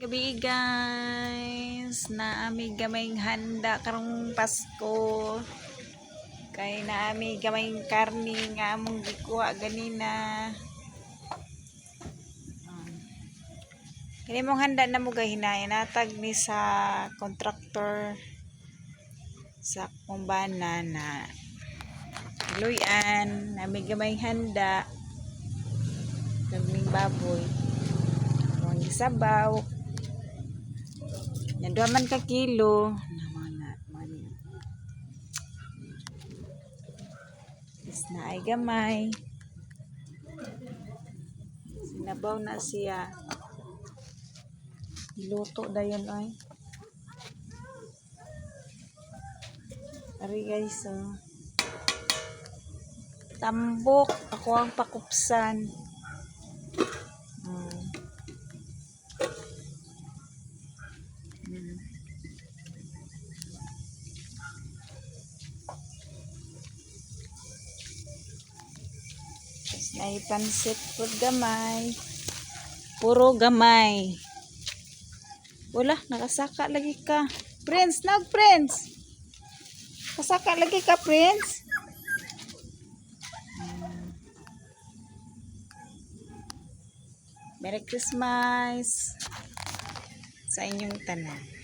Gabi guys, naami gamayng handa karong Pasko. Kay naami gamayng karni nga among gikuha ganina. Kini mong handa na mo gahinay natag ni sa contractor sa kumbana na luyan, naami gamayng handa. Karning baboy. Mong sabaw. Yan man ka kilo. Is na ay gamay. Sinabaw na siya. Iluto dayon ay. Ari guys, oh. Tambok ako ang pakupsan. Ay pansit pud gamay. Puro gamay. Wala, nakasaka lagi ka. Prince, Prince. Kasaka lagi ka, Prince. Merry Christmas sa inyong tanan.